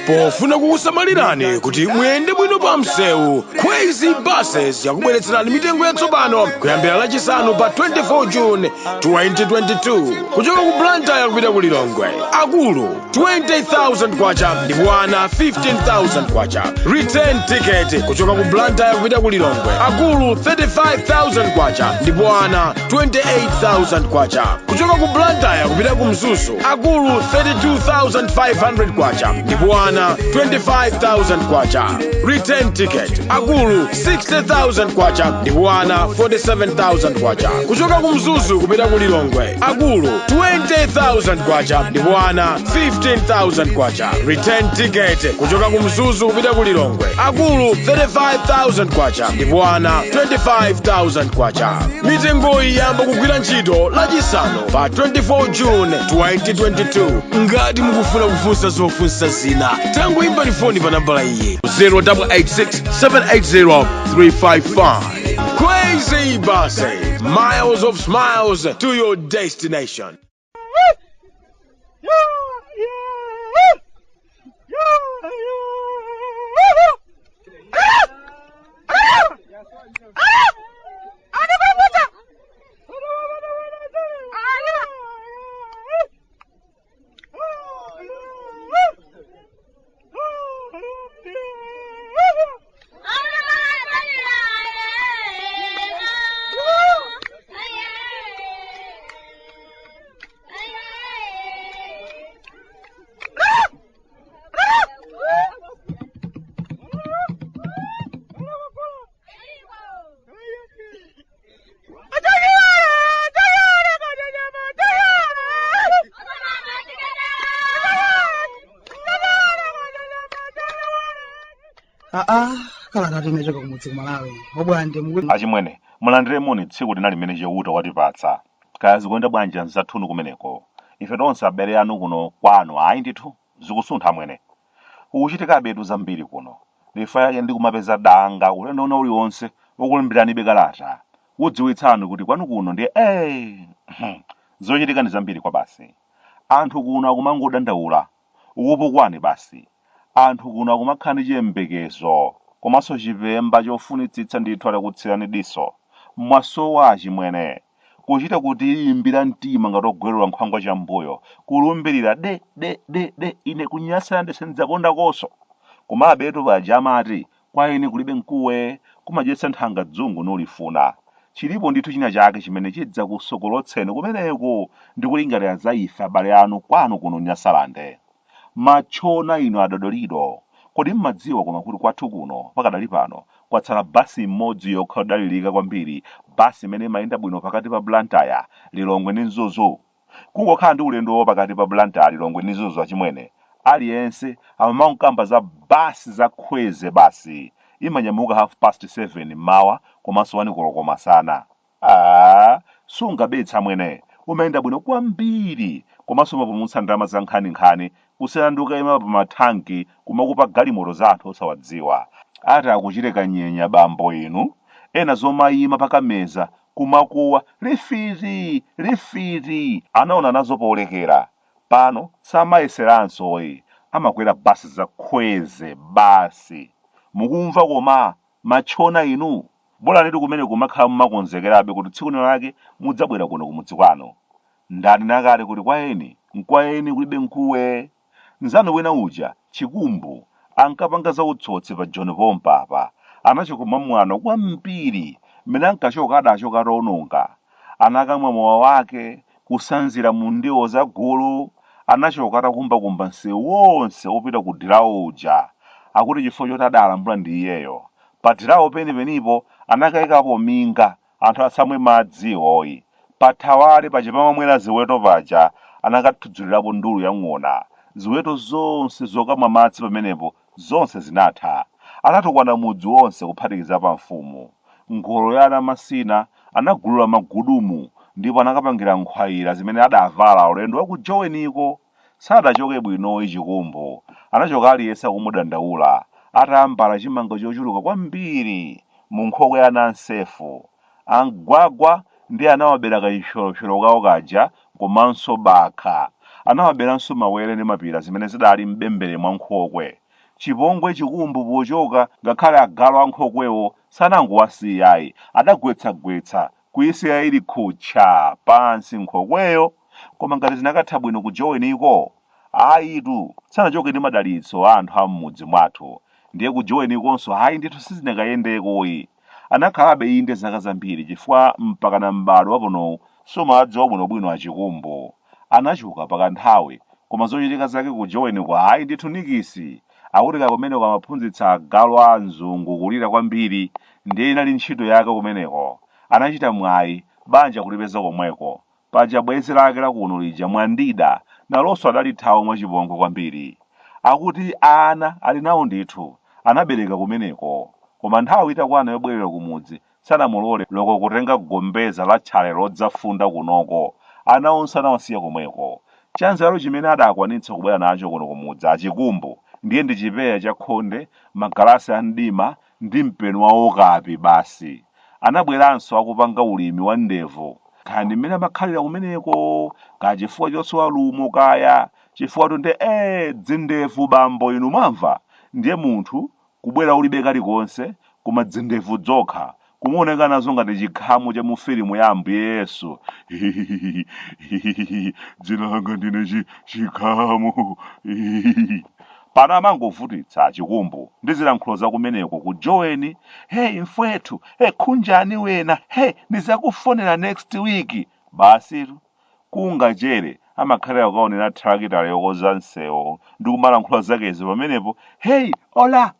pofuna kukusamalirani kuti muyende bwino pa msewu. Khwezy buses yakubweretserani mitengo yatsopano kuyambira lachisanu pa 24 June 2022 kuchoka ku Blantyre kupita ku Lilongwe. Akulu 20,000 kwacha ndipo ana 15,000 kwacha. Return ticket kuchoka ku Blantyre kupita ku Lilongwe. Akulu 35,000 kwacha ndipo ana 28,000 kwacha. Kuchoka ku Blantyre kupita ku Mzuzu. Akulu 32,500 kwacha ndipo ana 25,000 kwacha. Return ticket. Akulu 60,000 kwacha ndipo ana 47,000 kwacha. Kuchoka ku Mzuzu kupita ku Lilongwe. Akulu 20,000 kwacha ndipo ana 15,000 kwacha. Return ticket. Kuchoka ku Mzuzu kupita ku Lilongwe. Akulu 35,000 kwacha ndipo ana 25,000 kwacha. Mitengo iyi yamba kugwira ntchito lachisanu pa 24 June 2022. Ngati mukufuna kufunsa zofunsa zina, tangoimba foni pa nambala iyi 0886 780 355. Khwezy buses, miles of smiles to your destination. Kalata timechoka kumudzi kumalawi. Bwande achimwene mulandire moni tsiku linali limene cheuta watipatsa. Kaya zikuenda bwanji anzathunu kumeneko. Ife tonse abere anu kuno kwanu ayi ndithu zikusuntha mwene. Ukuchitika betu zambiri kuno. Lifa yake ndi kumapeza danga ulendo una uliwonse wokulimbirani bekalata. Udziwitsanu kuti kwanu kuno ndi zochitika ndi zambiri kwa basi. Anthu kuno akumangodandaula. Ukupokwani basi. Anthu kuno akumakhala ndi chiyembekezo. Komanso chipemba chofunitsitsa ndithu alakutsirani diso. Mwasowa achimwene. Kuchita kuti imbira mtima ngati ogwerera nkhwangwa cha mbuyo. Kulumbirira de ine kunyasa ndisenzakonda koso. Komabe betu paja amati kwa ine kulibe mkuwe kumadyetsa nthanga dzungu nolifuna. Chilipo ndithu china chake chimene chidza kusokolotseni kumeneko ndi kulingalira za ife abale anu kwanu kuno Nyasalande. Machona ino adodolido. Kodi mmadziwa koma kuti kwathu kuno pakadali pano kwatsala basi imodzi yokha yodalirika kwambiri, basi imene imayenda bwino pakati pa Blantyre, Lilongwe ndi Mzuzu. Kungokhala ndi ulendo pakati pa Blantyre, Lilongwe ndi Mzuzu achimwene. Aliyense amamaunkamba za basi za Khwezy basi. Imanyamuka 7:30 mawa komanso 1 koloko masana. Sungabetsa mwene. Umayenda bwino kwambiri komanso mapumutsa ndalama za nkhani kusanduka ima pa mathanki kumakupa galimoto za anthu osawadziwa. Ati akuchiteka nyenya bambo inu. Ena zomayima pakameza kumakuwa rifiti anaona nazo poolekera. Pano samayeseranso amakwera basi za Khwezy basi. Mukumva koma machona inu. Bola nitu kumene kumakhala mumakonzekerabe kuti tsiku lake mudzabwera kuno kumudzi kwanu. Ndani nakale kuti kwaeni kulibe mkuwe. Nzanu wena uja chikumbu ankapanga za utsotsi pa John Pompapa. Anachokoma mwana kwambiri mmene ankachoka adachoka rononga. Anakamwa mowa wake kusanzira mundiwo za gulu. Anachoka atakumbakumba msewu wonse opita ku dirawo uja. Akuti chifukwa choti adalambula ndi iyeyo. Pa dirawo penipenipo anakayikapo minga anthu asamwe madzi oyi. Pathawale pachipamamwera ziweto paja anakathudzulirapo ndulu yang'ona. Ziweto zonse zokamwa madzi pamenepo zonse zinatha. Anatukwana mudzi wonse kuphatikiza pa mfumu. Ngolo ya anamasina anagulula magudumu ndipo anakapangira nkhwayira zimene adavala ulendo wa ku Joweniko. Sadachoke bwino chikumbu. Anachoka aliyense kumudandaula. Atambala chimango chochuluka kwambiri mu nkhokwe ya Nansefu. Angwagwa ndi anawabera kachisholosholo kawo kaja komanso bakha. anawaberanso mawere ndi mapira zimene zidali mbembere mwa nkhokwe. Chipongwe chikumbu pochoka ngakhale agalu a nkhokwewo sanangowasiyayi, adagwetsagwetsa kuyisiya ili kutcha pansi nkhokweyo. Koma ngati zinakatha bwino ku joweniko, ayitu sanachoke ndi madalitso a anthu a m'mudzi mwathu, ndiye ku jowenikonso ayi ndithu sizinakayendekoyi. Anakhalabe inde zaka zambiri chifukwa mpaka na m'bado waponowu sumadziwa bwinobwino achikumbu. Anachuka pakanthawi, koma zochitika zake ku joweniko ayi ndithu nikisi. Akuti kumeneko amaphunzitsa agalu a mzungu kulira kwambiri, ndiye inali ntchito yake kumeneko. Anachita mwayi banja kulipeza komweko, paja bwenzi lake lakuno lija Mwandida nalonso adalithawa mwachipongwe kwambiri. Akuti ana ali nawo ndithu anabereka kumeneko, koma nthawi itakwana yobwerera kumudzi sanamulole loko kutenga gombeza la tchale lodzafunda kunoko. Ana onse anawasiya komweko. Chanzalo chimene adakwanitsa kubwera nacho kuno kumudzi achikumbu ndiye ndi chipeya cha khonde, magalasi a mdima ndi mpenu wa okapi basi. Anabweranso akupanga ulimi wa ndevu, kandi mmene amakhalira kumeneko, kaya chifukwa chosowa lumo kaya chifukwa tonde dzindevu bambo inu mwamva. Ndiye munthu kubwera ulibe kalikonse koma dzindevu zokha, kumuoneka nazo ngati chikhamu cha mu filimu ya Ambuye Yesu. Dzina langa ndine chikhamu. Pano amangovutitsa achikumbu ndi zilankhulo zakumeneko ku joweni. Hey mfwethu, khunjani wena, ndizakufonera next week. Basitu kungachere amakhalira kukaonera trakitale yokoza nsewu ndi kumalankhula zakezi pamenepo. Hey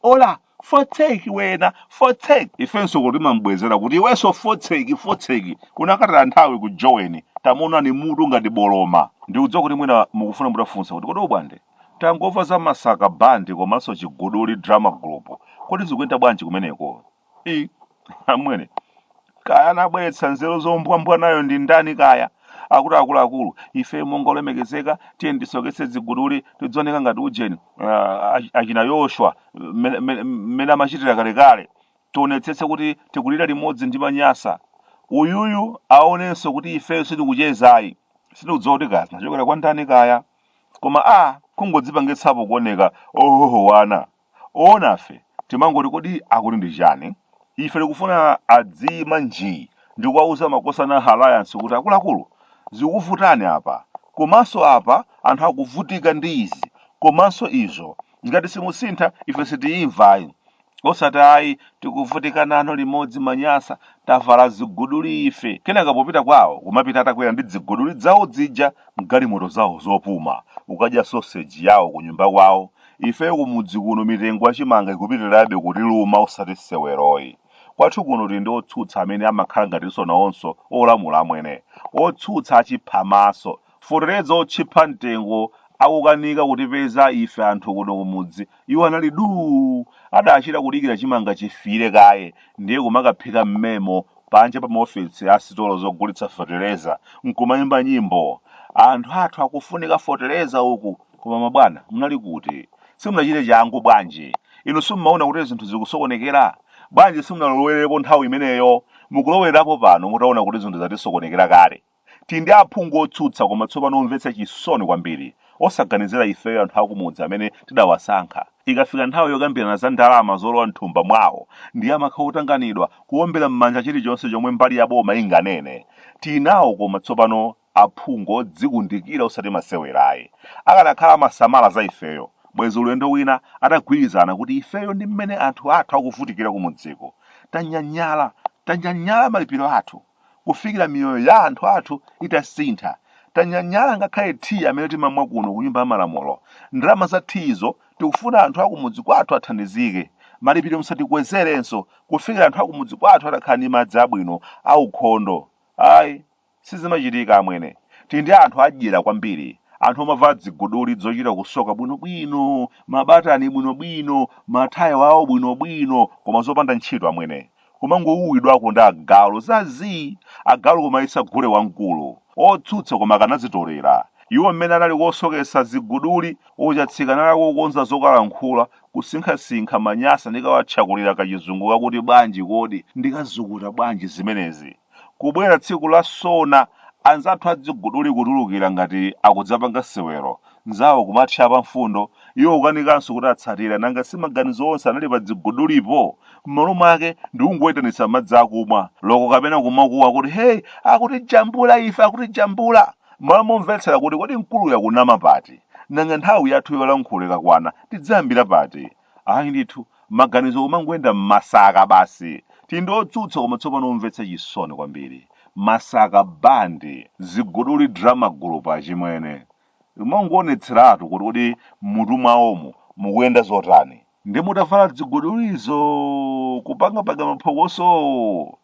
ola foteki wena foteki. Ifenso kuti mambwezera kuti iwenso foteki kunakatala nthawi ku joweni tamona ni mutu ngati boloma. Ndikudziwa kuti mwina mukufuna mutafunsa kuti kodi Bwande tangomva za masaka bandi komanso ziguduri drama group, kodi zikuyenda bwanji kumeneko? Amwene kaya anabweretsa nzeru zombwambwa nayo ndi ndani kaya? Akuti akuluakulu ife monga olemekezeka tiye ndisokese ziguduri tidzoneka ngati ujeni achina Yoshua mmene amachitira kalekale, tionetsetse kuti tikulira limodzi ndi manyasa. Uyuyu aonenso kuti ifeyo sitikuchezayi, sitikudziwa kuti kazi nachokera kwa ndani kaya. Koma kungodzipangitsapo kuoneka wana onafe timangoti kodi akuti ndi chani. Ife tikufuna adzima njii ndikuwauza makosana alliance kuti akuluakulu zikuvutani apa, komanso apa anthu akuvutika ndi izi, komanso izo ngati simusintha ife sitiyimvayi. Osati ayi tikuvutika nano limodzi manyasa tavala ziguduri ife, kenaka popita kwawo kumapita atakwera ndi ziguduri zawo zija mgalimoto zawo zopuma, ukadya sausage yawo ku nyumba kwawo. Ife kumudzi kuno mitengo yachimanga ikupitirirabe kuti luma osati seweroyi. Kwathu kuno tili ndi Otsutsa amene amakhala ngatinso nawonso olamula amwene. Otsutsa achiphamaso fotereza otchipha mtengo akukanika kutipeza ife anthu kuno kumudzi. Iwo anali adachita kudikira chimanga chifire kaye, ndiye kumakaphika mmemo panja pa maofesi a sitolo zogulitsa fotereza nkumayimba nyimbo. Anthu athu akufunika fotereza uku, koma mabwana munali kuti simunachite changu bwanji? Inu simumaona kuti zinthu zikusokonekera bwanji? Simunalowerepo nthawi imeneyo, mukulowerapo pano mutaona kuti zinthu zatisokonekera kale. Tindi aphungu Otsutsa koma tsopano umvetsa chisoni kwambiri, osaganizira ifeyo anthu akumudzi amene tidawasankha. Ikafika nthawi yokambirana za ndalama zolowa mthumba mwawo ndiye amakhala kutanganidwa kuombera m'manja chilichonse chomwe mbali ya boma inganene. Tinawo koma tsopano aphungu odzikundikira osati masewerayi, akanakhala masamala za ifeyo. Bwezi ulendo wina atagwirizana kuti ifeyo ndi mmene anthu athu akuvutikira kumudziko. Tanyanyala malipiro athu kufikira miyoyo ya anthu athu itasintha. Tanyanyala ngakhale tii amene timamwa kuno ku nyumba ya malamulo. Ndalama za tizo tikufuna anthu akumudzi kwathu athandizike, malipiro musatikwezerenso kufikira anthu akumudzi kwathu atakhala ndi madzi abwino aukhondo. Ayi sizimachitika amwene. Tindi anthu adyera kwambiri, anthu omavala ziguduri zochita kusoka bwinobwino, mabatani bwinobwino, mataya wawo bwinobwino, koma zopanda ntchito amwene. Kumangowuwidwako ndi agalu zazi, agalu koma isagule wamkulu. Otsutsa koma akanazitolera. Iwo mmene anali kosokesa ziguduri ochatsika nali kukonza zokalankhula kusinkhasinkha manyasa ndikawatchakulira kachizungu kakuti bwanji kodi ndikazukuta bwanji zimenezi. Kubwera tsiku la sona anzathu adziguduli kutulukira ngati akudzapanga sewero nzawo kumatchapa mfundo iwo ukanikanso kuti atsatira nanga si maganizo onse anali pa dzigudulipo m'malo mwake ndi kungoyitanitsa madzi akumwa loko kapena kumakuwa kuti hey akuti jambula ife akuti jambula m'malo momvetsera kuti kodi mkulu yakunama pati nanga nthawi yathu yolankhula ikakwana tidzayambira pati. Ayi ndithu maganizo kumangoyenda m'masaka basi tindi otsutsa koma tsopano umvetse chisoni kwambiri. Masaka bandi ziguduri drama group achimwene umangoonetseratu kuti mutu mwawomo mukuyenda zotani ndi mutavala zigudulizo kupanga maphokoso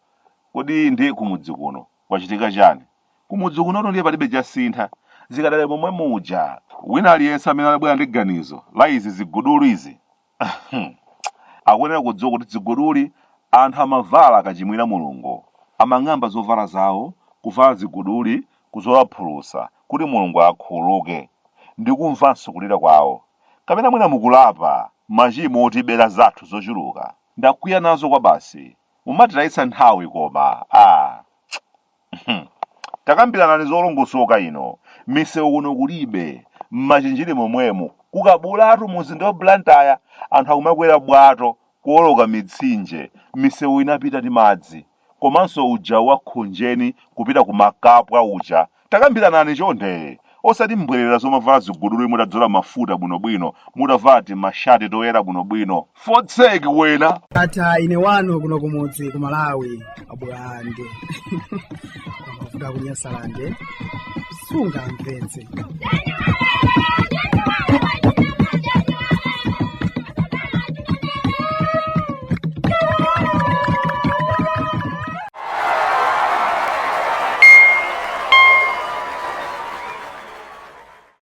kodi ndi kumudzi kuno kwachitika chani? Kumudzi kunoto ndiye palibe chasintha zikadali momwe muja wina aliyense amene alibwera ndi ganizo la izi ziguduli izi akuyenera kudziwa kuti ziguduli anthu amavala akachimwira mulungu amang'amba zovala zawo kuvala ziguduli kuzowaphulusa kuti mulungu akhululuke ndi kumvanso kulira kwawo kapena mwina mukulapa machimo otibera zathu zochuluka ndakwiya nazo kwa basi mumatitayitsa nthawi koma takambiranani zolongosoka ino misewu kuno kulibe mmachinjiri momwemo kukabulatu muzinda wa Blantyre anthu akumakwera bwato kuoloka mitsinje misewu inapita ndi madzi komanso uja wa khonjeni kupita ku makapwa uja takambiranani chonde osati mbwerera zomavala ziguduli mutadzola mafuta bwinobwino mutavala timashati toyera bwinobwino fotseki wena ata ine wano kuno kumudzi ku Malawi Bwande amafuta kunyasalande sunga mvetse